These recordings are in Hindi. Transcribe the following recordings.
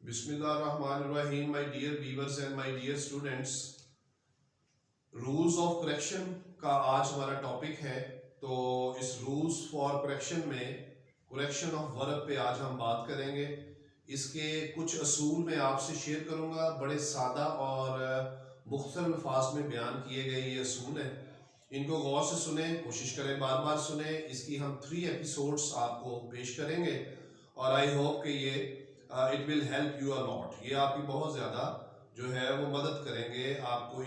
बिस्मिल्लाहिर्रहमानिर्रहीम, my dear viewers and my dear students. Rules of correction का आज हमारा टॉपिक है। तो इस रूल्स फॉर करेक्शन में करेक्शन ऑफ वर्ब पे आज हम बात करेंगे। इसके कुछ असूल मैं आपसे शेयर करूंगा। बड़े सादा और मुख्तलिफ अल्फाज में बयान किए गए ये असूल हैं। इनको गौर से सुने, कोशिश करें बार बार सुने। इसकी हम 3 एपिसोड्स आपको पेश करेंगे और आई होप कि ये it will help you a lot. ये आपकी बहुत ज़्यादा जो है वो मदद करेंगे आपको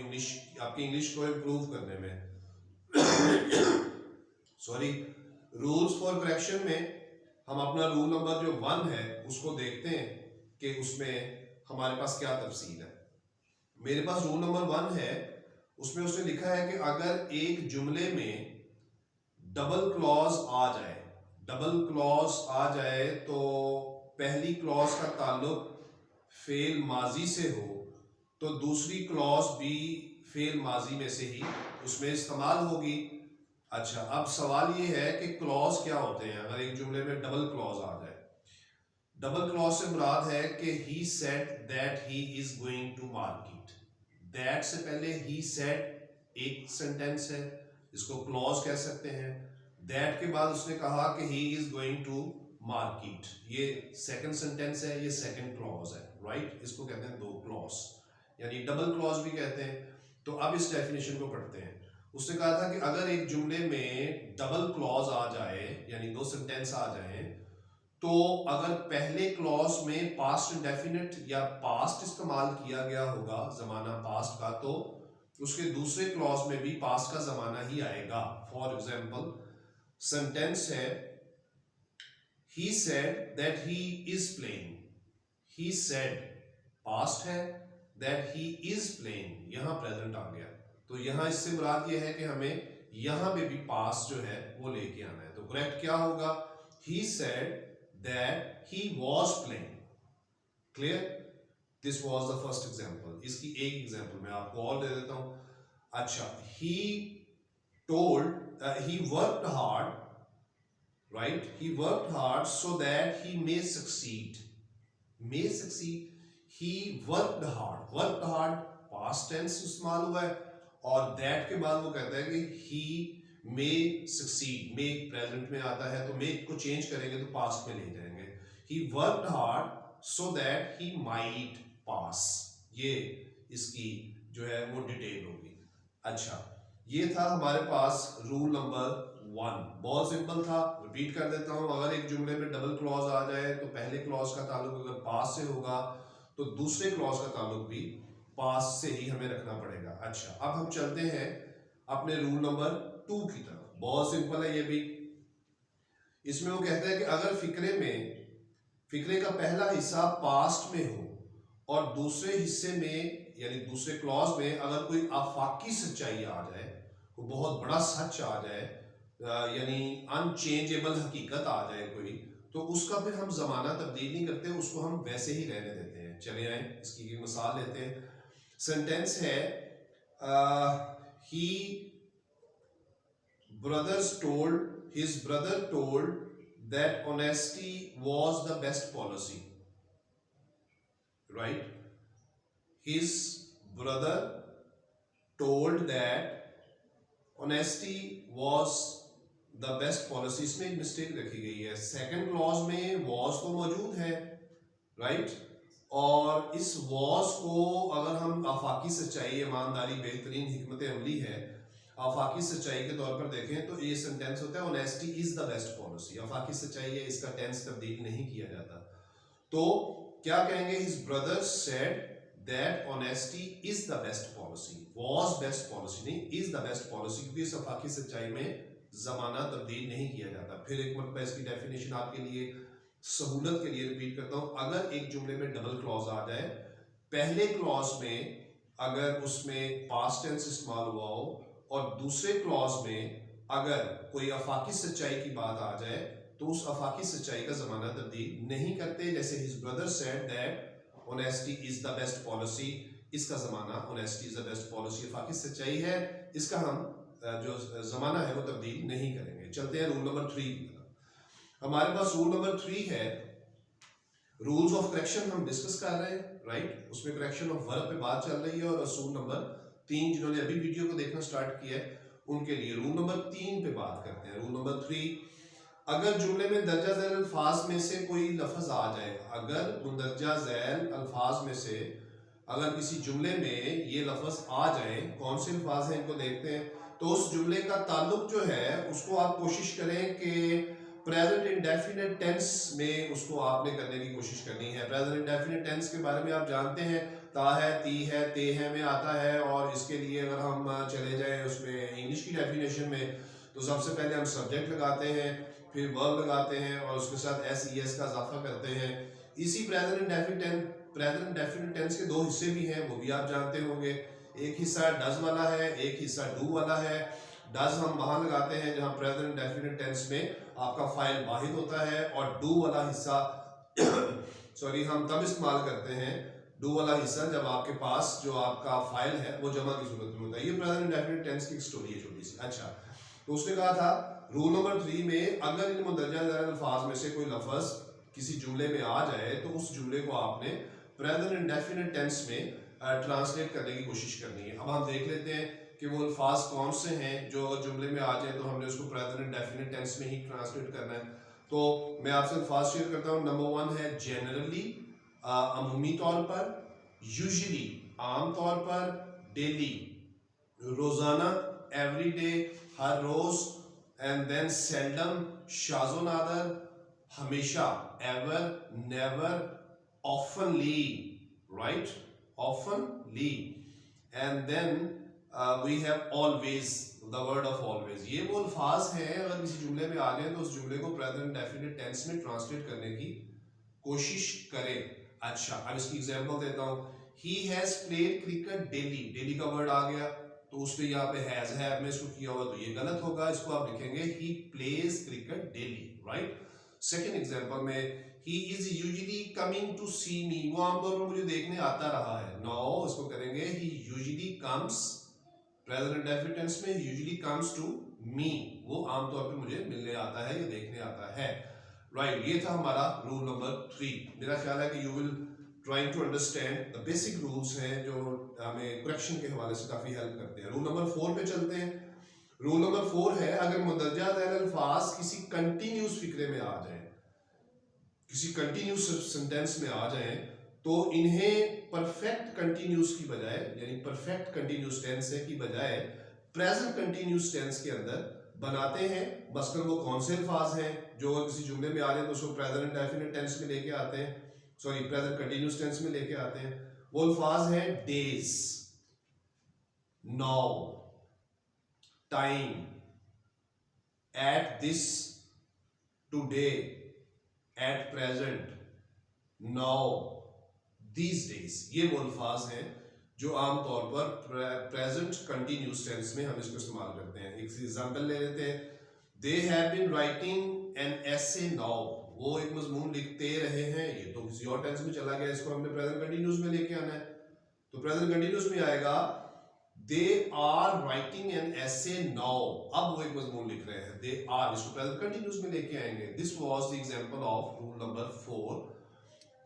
आपकी इंग्लिश को इम्प्रूव करने में। सॉरी, रूल्स फॉर करेक्शन में हम अपना रूल नंबर जो 1 है उसको देखते हैं कि उसमें हमारे पास क्या तफसील है। मेरे पास रूल नंबर 1 है, उसमें उसने लिखा है कि अगर एक जुमले में डबल क्लॉज आ जाए, तो पहली क्लॉज का ताल्लुक फेल माजी से हो तो दूसरी क्लॉज भी फेल माजी में से ही उसमें इस्तेमाल होगी। अच्छा, अब सवाल ये है कि क्लॉज क्या होते हैं अगर एक जुमले में डबल क्लॉज आ जाए। डबल क्लॉज से मुराद है कि he said that he is going to market. That से पहले ही सेड एक सेंटेंस है, इसको क्लॉज कह सकते हैं। दैट के बाद उसने कहा कि he is going to market, ये सेकंड सेंटेंस है, ये सेकंड क्लॉज है, राइट। इसको कहते हैं दो क्लॉज, यानी डबल क्लॉज भी कहते हैं। तो अब इस डेफिनेशन को पढ़ते हैं। उसने कहा था कि अगर एक जुमले में डबल क्लॉज आ जाए, यानी दो सेंटेंस आ जाए, तो अगर पहले क्लॉज में पास्ट इंडेफिनिट या पास्ट इस्तेमाल किया गया होगा, जमाना पास्ट का, तो उसके दूसरे क्लॉज में भी पास्ट का जमाना ही आएगा। फॉर एग्जाम्पल सेंटेंस है he said that he is playing। he said past है, that he is playing यहां प्रेजेंट आ गया। तो यहां इससे मुराद ये है कि हमें यहां पे भी पास्ट जो है वो लेके आना है। तो करेक्ट क्या होगा? he said that he was playing। Clear? This was the first example। इसकी एक एग्जाम्पल मैं आपको और दे देता हूं। अच्छा, he he worked hard, right? He worked hard so that he may succeed। he worked hard past tense इस्तेमाल हुआ है, और that के बाद वो कहता है कि he may succeed। may present में आता है तो may को चेंज करेंगे तो past में ले जाएंगे। he worked hard so that he might pass। ये इसकी जो है वो डिटेल होगी। अच्छा, ये था हमारे पास रूल नंबर 1। बहुत सिंपल था, रिपीट कर देता हूं। अगर एक जुमले में डबल क्लॉज आ जाए तो पहले क्लॉज का ताल्लुक अगर पास से होगा तो दूसरे क्लॉज का ताल्लुक भी पास से ही हमें रखना पड़ेगा। अच्छा, अब हम चलते हैं अपने रूल नंबर 2 की तरफ। बहुत सिंपल है ये भी। इसमें वो कहता है कि अगर फिक्रे का पहला हिस्सा पास्ट में हो और दूसरे हिस्से में यानी दूसरे क्लॉज में अगर कोई आफाकी सच्चाई आ जाए, कोई बहुत बड़ा सच आ जाए, यानी अनचेंजेबल हकीकत आ जाए कोई, तो उसका फिर हम जमाना तब्दील नहीं करते, उसको हम वैसे ही रहने देते हैं। चले आए इसकी एक मिसाल लेते हैं। सेंटेंस है ही his brother told that honesty was the best policy, right? His brother told that honesty was the best policy. इसमें एक मिस्टेक रखी गई है। सेकंड क्लॉज में वॉज तो मौजूद है, राइट, और इस वॉज को अगर हम आफाकी सच्चाई, ईमानदारी, बेहतरीन हिकमत अमली है, आफाकी सच्चाई के तौर पर देखें तो ये सेंटेंस होता है honesty is the best policy. आफाकी सच्चाई है, इसका टेंस तब्दील नहीं किया जाता। तो क्या कहेंगे? His brother said that honesty is the best policy. Was best policy नहीं, इज द बेस्ट पॉलिसी, क्योंकि इस आफाकी सच्चाई में जमाना तब्दील नहीं किया जाता। फिर एक मरतबा इसकी डेफिनेशन आपके लिए सहूलत के लिए रिपीट करता हूं। अगर एक जुमले में डबल क्लॉज आ जाए, पहले क्लॉज में अगर उसमें पास्ट टेंस इस्तेमाल हुआ हो और दूसरे क्लॉज में अगर कोई आफाकी सच्चाई की बात आ जाए, तो उस आफाकी सच्चाई का जमाना तब्दील नहीं करते। जैसे his brother said that honesty is the best policy, इसका जमाना honesty is the best policy आफाकी सच्चाई है, इसका हम जो जमाना है वो तब्दील नहीं करेंगे। चलते हैं रूल नंबर 3 की तरफ। हमारे पास रूल नंबर 3 है। रूल्स ऑफ करेक्शन हम डिस्कस कर रहे हैं, राइट। उसमें करेक्शन ऑफ वर्ब पे बात चल रही है और असूल नंबर 3 जिन्होंने अभी वीडियो को देखना स्टार्ट किया है उनके लिए रूल नंबर 3 पे बात करते हैं। रूल नंबर 3, अगर जुमले में दर्जा झैल अल्फाज में से कोई लफ्ज आ जाए, अगर मुंदरजा झैल अल्फाज में से अगर किसी जुमले में ये लफ्ज आ जाए, कौन से अल्फाज हैं इनको देखते हैं, तो उस जुमले का ताल्लुक जो है उसको आप कोशिश करें कि प्रेजेंट इंडेफिनिट टेंस में उसको आपने करने की कोशिश करनी है। प्रेजेंट इंडेफिनिट टेंस के बारे में आप जानते हैं, ता है, ती है, ते है में आता है। और इसके लिए अगर हम चले जाएं उसमें इंग्लिश की डेफिनेशन में, तो सबसे पहले हम सब्जेक्ट लगाते हैं, फिर वर्ब लगाते हैं और उसके साथ एस ई एस का इजाफा करते हैं। इसी प्रेजेंट इंडेफिनिट टेंस के 2 हिस्से भी हैं, वो भी आप जानते होंगे। एक हिस्सा डज वाला है, एक हिस्सा डू वाला है। डज हम वहां लगाते हैं जहां प्रेजेंट इंडेफिनिट टेंस में आपका फाइल वाहिद होता है, और डू वाला हिस्सा सॉरी हम तब इस्तेमाल करते हैं, डू वाला हिस्सा जब आपके पास जो आपका फाइल है वो जमा की सूरत में होता है। ये प्रेजेंट इंडेफिनिट टेंस की स्टोरी है छोटी सी। अच्छा, तो उसने कहा था रूल नंबर 3 में अगर इन मुंदरजा झैल अल्फाज में से कोई लफ्ज किसी जुमले में आ जाए तो उस जुमले को आपने प्रेजेंट इंडेफिनिट टेंस में ट्रांसलेट करने की कोशिश करनी है। अब हम देख लेते हैं कि वो अल्फाज कौन से हैं जो अगर जुमले में आ जाए तो हमने उसको प्रेजेंट इंडेफिनिट टेंस में ही ट्रांसलेट करना है। तो मैं आपसे अल्फाज शेयर करता हूँ। नंबर 1 है जनरली, अमूमी तौर पर, यूजुअली आम तौर पर, डेली रोजाना, एवरीडे हर रोज, एंड देन सेल्डम शाज़ो नादर हमेशा, ever never, oftenly, right, oftenly, and then we have always, the word of always. ये वो अल्फाज हैं अगर किसी जुमले में आ जाए तो उस जुमले को प्रेजेंट इंडेफिनिट टेंस में ट्रांसलेट करने की कोशिश करें। अच्छा, अब इसकी एग्जांपल देता हूं। He has played cricket daily, daily का वर्ड आ गया तो उसने यहाँ पे हैज है में इसको किया हुआ तो ये गलत होगा, इसको आप लिखेंगे he plays cricket daily, right. Second example में he is usually coming to see me, वो आमतौर पर मुझे देखने आता रहा है। नो, इसको करेंगे he usually comes, present indefinite tense में यूजुअली कम्स टू मी, वो आमतौर पे मुझे मिलने आता है या देखने आता है, राइट। ये था हमारा रूल नंबर 3। मेरा ख्याल है कि you will trying to understand the basic rules हैं जो हमें करेक्शन के हवाले से काफी हेल्प करते हैं। रूल नंबर 4 पे चलते हैं। रूल नंबर 4 है अगर मुंदरजा झैल अल्फाज किसी कंटिन्यूस फिक्रे में आ जाए, किसी कंटिन्यूस सेंटेंस में आ जाए, तो इन्हें परफेक्ट कंटिन्यूस की बजाय, यानी परफेक्ट कंटिन्यूस टेंस है की बजाय प्रेजेंट कंटिन्यूस टेंस के अंदर बनाते हैं। मसलन वो कौन से अल्फाज हैं जो किसी जुमले में आ जाए तो उसको प्रेजेंट इंडेफिनिट टेंस में लेके आते हैं, सॉरी प्रेजेंट कंटिन्यूस टेंस में लेके आते हैं। वो अल्फाज हैं days, now, time, at this, today, at present, now, these days. ये वो अल्फाज हैं जो आमतौर पर प्रेजेंट कंटिन्यूस टेंस में हम इसको इस्तेमाल करते हैं। एक एग्जांपल ले लेते हैं। They have been writing an essay now, वो एक मजमून लिखते रहे हैं, ये तो किसी और टेंस में चला गया, इसको हमने प्रेजेंट कंटिन्यूस में लेके आना है। तो प्रेजेंट कंटिन्यूस में आएगा they are writing an essay now, अब वो एक मजमून लिख रहे हैं, दे आर, इसको प्रेजेंट कंटिन्यूस में लेके आएंगे। This was the example of rule number 4,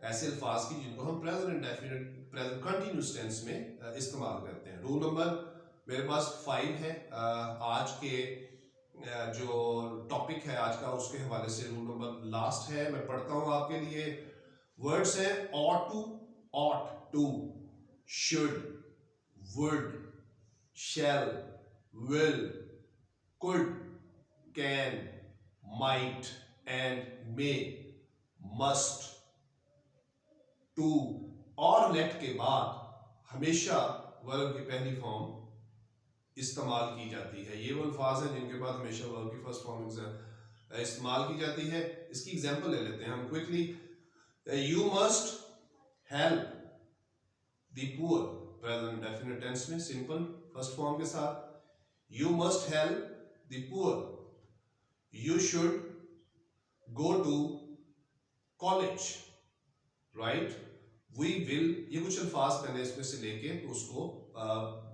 ऐसे अल्फाज की जिनको हम present indefinite, present continuous tense में इस्तेमाल करते हैं। रूल नंबर मेरे पास 5 है। आज के जो टॉपिक है आज का उसके हवाले से रूल नंबर लास्ट है, मैं पढ़ता हूं आपके लिए। वर्ड्स है ought to, ought to, should, would, shall, will, could, can, might and may, must, to और let के बाद हमेशा वर्ब की पहली फॉर्म इस्तेमाल की जाती है। ये वो अल्फाज हैं जिनके बाद हमेशा वर्ब की फर्स्ट फॉर्म इस्तेमाल की जाती है। इसकी एग्जांपल ले लेते हैं हम quickly. You must help the poor, present indefinite tense में सिंपल फर्स्ट फॉर्म के साथ, you must help the poor. You should go to college, right. We will, ये कुछ अल्फाज मैंने इसमें से लेके उसको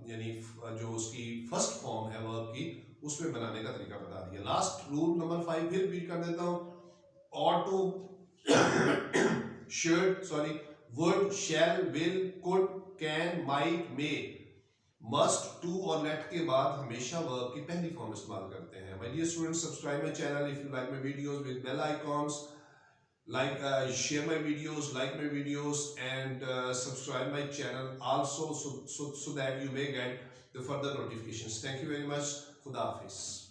यानी जो उसकी फर्स्ट फॉर्म है वर्ब की उसमें बनाने का तरीका बता दिया। लास्ट रूल नंबर 5 फिर रिपीट कर देता हूं। ought to, should, sorry, would, shall, will, could, can, might, may, must, to और let के बाद हमेशा वर्ब की पहली फॉर्म इस्तेमाल करते हैं. My dear students, subscribe my channel if you like my videos with bell icons. Like, share my videos, like my videos, and subscribe my channel also, so that you may get the further notifications. Thank you very much. Khuda Hafiz.